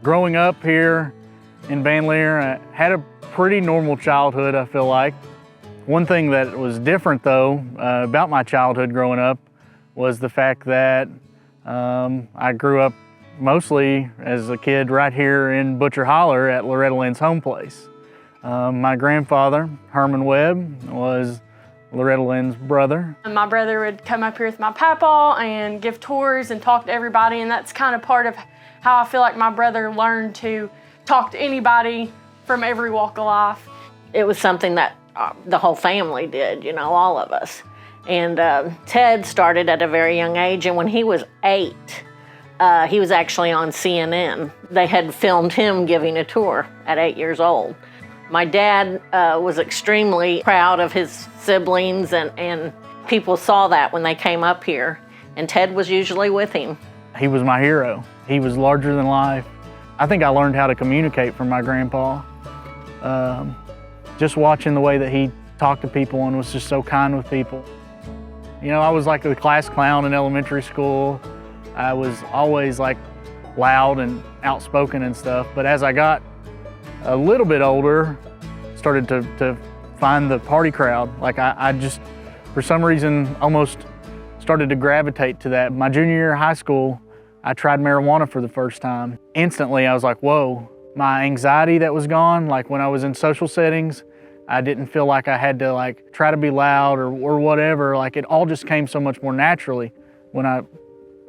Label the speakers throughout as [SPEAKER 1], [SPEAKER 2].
[SPEAKER 1] Growing up here in Van Leer, I had a pretty normal childhood, I feel like. One thing that was different though about my childhood growing up was the fact that I grew up mostly as a kid right here in Butcher Holler at Loretta Lynn's Homeplace. My grandfather, Herman Webb, was Loretta Lynn's brother.
[SPEAKER 2] My brother would come up here with my papa and give tours and talk to everybody, and that's kind of part of how I feel like my brother learned to talk to anybody from every walk of life.
[SPEAKER 3] It was something that the whole family did, you know, all of us. And Ted started at a very young age, and when he was 8, he was actually on CNN. They had filmed him giving a tour at 8 years old. My dad was extremely proud of his siblings, and people saw that when they came up here, and Ted was usually with him.
[SPEAKER 1] He was my hero. He was larger than life. I think I learned how to communicate from my grandpa. Just watching the way that he talked to people and was just so kind with people. You know, I was like the class clown in elementary school. I was always like loud and outspoken and stuff, but as I got a little bit older, started to find the party crowd. Like I just, for some reason, almost started to gravitate to that. My junior year of high school, I tried marijuana for the first time. Instantly, I was like, whoa. My anxiety that was gone, like when I was in social settings, I didn't feel like I had to like try to be loud or whatever. Like it all just came so much more naturally when I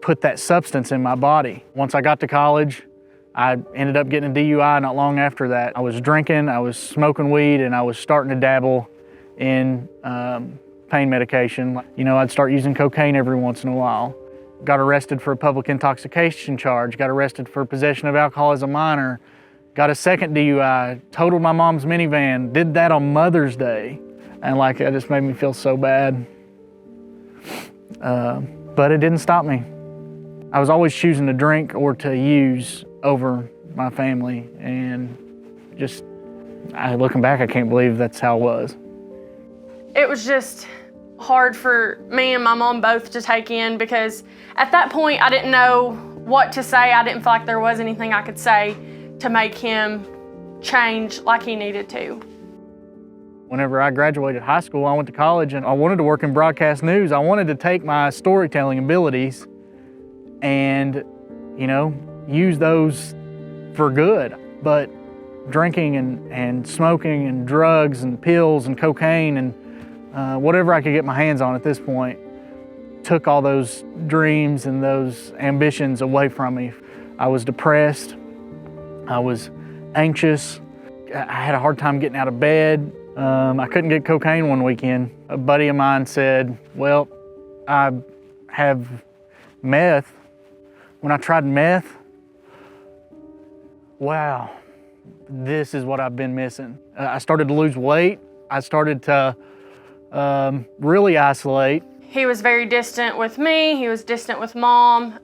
[SPEAKER 1] put that substance in my body. Once I got to college, I ended up getting a DUI not long after that. I was drinking, I was smoking weed, and I was starting to dabble in pain medication. You know, I'd start using cocaine every once in a while. Got arrested for a public intoxication charge, got arrested for possession of alcohol as a minor, got a second DUI, totaled my mom's minivan, did that on Mother's Day. And like, it just made me feel so bad. But it didn't stop me. I was always choosing to drink or to use over my family, and just, looking back, I can't believe that's how it was.
[SPEAKER 2] It was just hard for me and my mom both to take in, because at that point I didn't know what to say. I didn't feel like there was anything I could say to make him change like he needed to.
[SPEAKER 1] Whenever I graduated high school, I went to college and I wanted to work in broadcast news. I wanted to take my storytelling abilities and, you know, use those for good. But drinking and smoking and drugs and pills and cocaine and whatever I could get my hands on at this point took all those dreams and those ambitions away from me. I was depressed. I was anxious. I had a hard time getting out of bed. I couldn't get cocaine one weekend. A buddy of mine said, well, I have meth. When I tried meth, wow, this is what I've been missing. I started to lose weight. I started to really isolate.
[SPEAKER 2] He was very distant with me. He was distant with mom.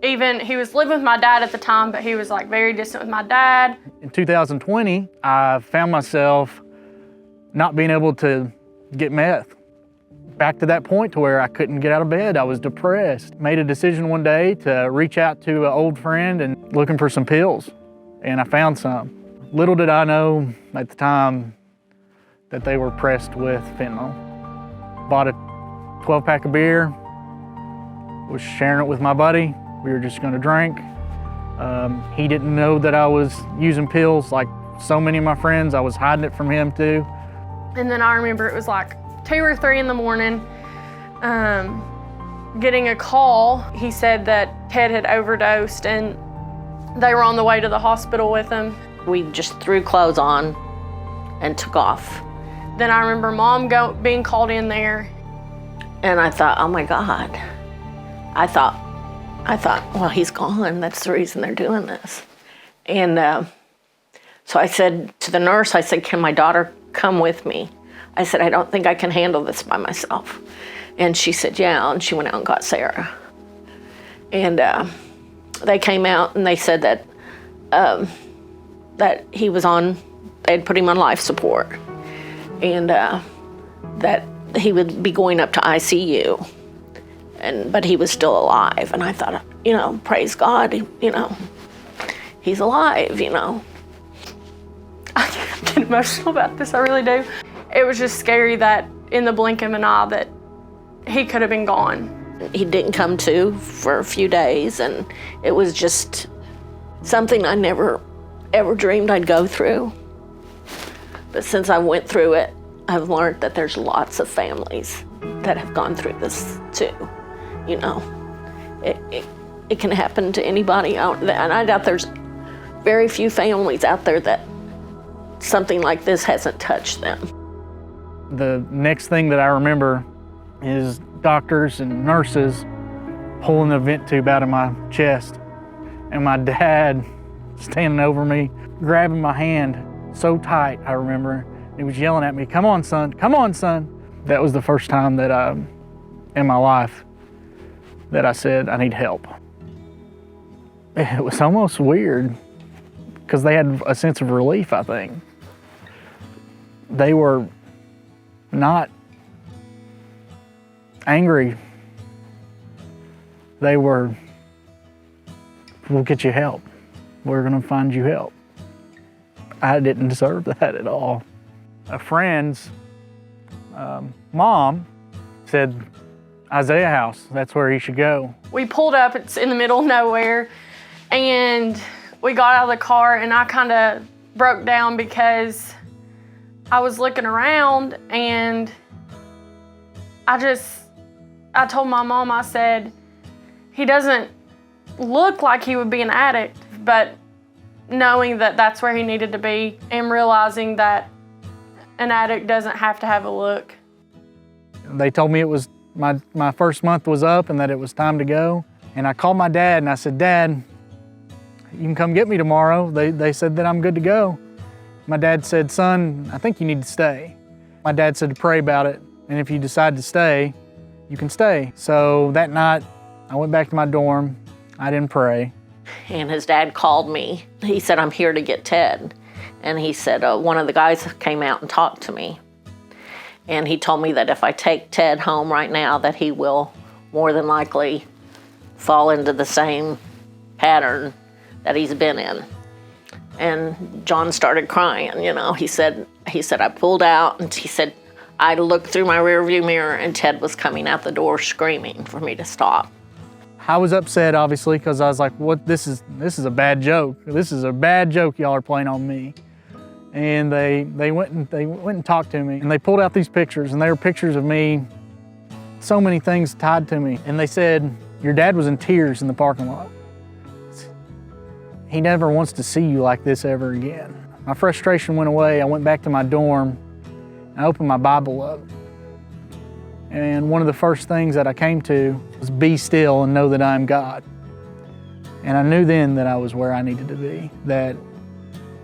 [SPEAKER 2] Even he was living with my dad at the time, but he was like very distant with my dad.
[SPEAKER 1] In 2020, I found myself not being able to get meth. Back to that point to where I couldn't get out of bed. I was depressed. Made a decision one day to reach out to an old friend and looking for some pills, and I found some. Little did I know at the time that they were pressed with fentanyl. Bought a 12-pack of beer, was sharing it with my buddy. We were just gonna drink. He didn't know that I was using pills like so many of my friends. I was hiding it from him too.
[SPEAKER 2] And then I remember it was like 2 or 3 in the morning, getting a call. He said that Ted had overdosed and they were on the way to the hospital with him.
[SPEAKER 3] We just threw clothes on and took off.
[SPEAKER 2] Then I remember mom being called in there.
[SPEAKER 3] And I thought, oh my God. I thought, well, he's gone. That's the reason they're doing this. And so I said to the nurse, I said, can my daughter come with me? I said, I don't think I can handle this by myself. And she said, yeah, and she went out and got Sarah. And they came out and they said that that he was on, they'd put him on life support, and that he would be going up to ICU, but he was still alive. And I thought, you know, praise God, you know, he's alive, you know.
[SPEAKER 2] I get emotional about this, I really do. It was just scary that in the blink of an eye that he could have been gone.
[SPEAKER 3] He didn't come to for a few days, and it was just something I never ever dreamed I'd go through. But since I went through it, I've learned that there's lots of families that have gone through this too. You know, it can happen to anybody out there, and I doubt there's very few families out there that something like this hasn't touched them.
[SPEAKER 1] The next thing that I remember is doctors and nurses pulling the vent tube out of my chest, and my dad standing over me, grabbing my hand so tight, I remember. He was yelling at me, "Come on, son, come on, son." That was the first time that in my life that I said, I need help. It was almost weird because they had a sense of relief, I think. They were not angry. They were, "We'll get you help. We're gonna find you help." I didn't deserve that at all. A friend's mom said, "Isaiah House, that's where he should go."
[SPEAKER 2] We pulled up, it's in the middle of nowhere, and we got out of the car, and I kind of broke down because I was looking around, and I told my mom, I said, "He doesn't look like he would be an addict," but knowing that that's where he needed to be and realizing that an addict doesn't have to have a look.
[SPEAKER 1] They told me it was my first month was up and that it was time to go. And I called my dad and I said, "Dad, you can come get me tomorrow." They said that I'm good to go. My dad said, "Son, I think you need to stay." My dad said to pray about it, and if you decide to stay, you can stay. So that night, I went back to my dorm. I didn't pray.
[SPEAKER 3] And his dad called me. He said, "I'm here to get Ted." And he said, one of the guys came out and talked to me. And he told me that if I take Ted home right now, that he will more than likely fall into the same pattern that he's been in. And John started crying, you know. He said, I pulled out, and he said, I looked through my rearview mirror, and Ted was coming out the door screaming for me to stop.
[SPEAKER 1] I was upset, obviously, because I was like, "What? This is a bad joke. This is a bad joke y'all are playing on me." And they went and talked to me, and they pulled out these pictures, and they were pictures of me, so many things tied to me. And they said, "Your dad was in tears in the parking lot. He never wants to see you like this ever again." My frustration went away. I went back to my dorm, and I opened my Bible up. And one of the first things that I came to was, "Be still and know that I am God." And I knew then that I was where I needed to be, that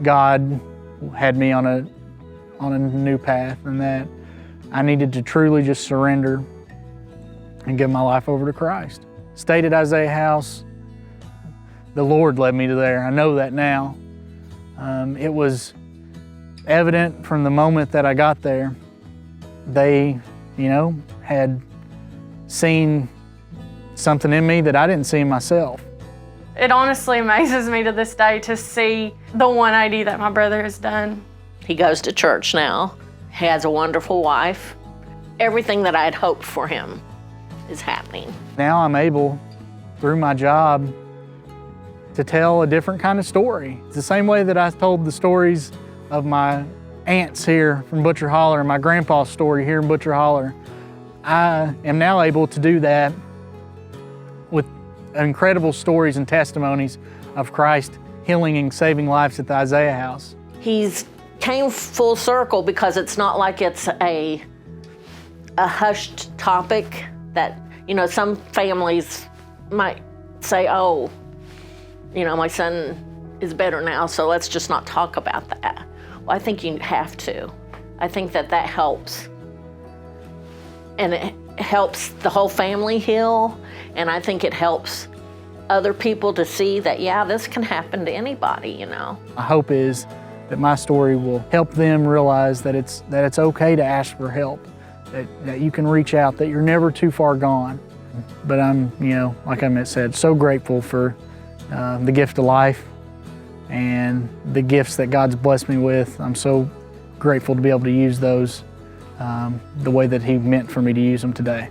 [SPEAKER 1] God had me on a new path, and that I needed to truly just surrender and give my life over to Christ. Stayed at Isaiah House. The Lord led me to there. I know that now. It was evident from the moment that I got there. They, had seen something in me that I didn't see in myself.
[SPEAKER 2] It honestly amazes me to this day to see the 180 that my brother has done.
[SPEAKER 3] He goes to church now. He has a wonderful wife. Everything that I had hoped for him is happening.
[SPEAKER 1] Now I'm able, through my job, to tell a different kind of story. It's the same way that I told the stories of my aunts here from Butcher Holler and my grandpa's story here in Butcher Holler. I am now able to do that with incredible stories and testimonies of Christ healing and saving lives at the Isaiah House.
[SPEAKER 3] He's came full circle because it's not like it's a hushed topic that, some families might say, "Oh, my son is better now, so let's just not talk about that." Well, I think you have to. I think that helps. And it helps the whole family heal, and I think it helps other people to see that, yeah, this can happen to anybody,
[SPEAKER 1] My hope is that my story will help them realize that it's okay to ask for help, that you can reach out, that you're never too far gone. But I'm, like I said, so grateful for the gift of life, and the gifts that God's blessed me with. I'm so grateful to be able to use those the way that He meant for me to use them today.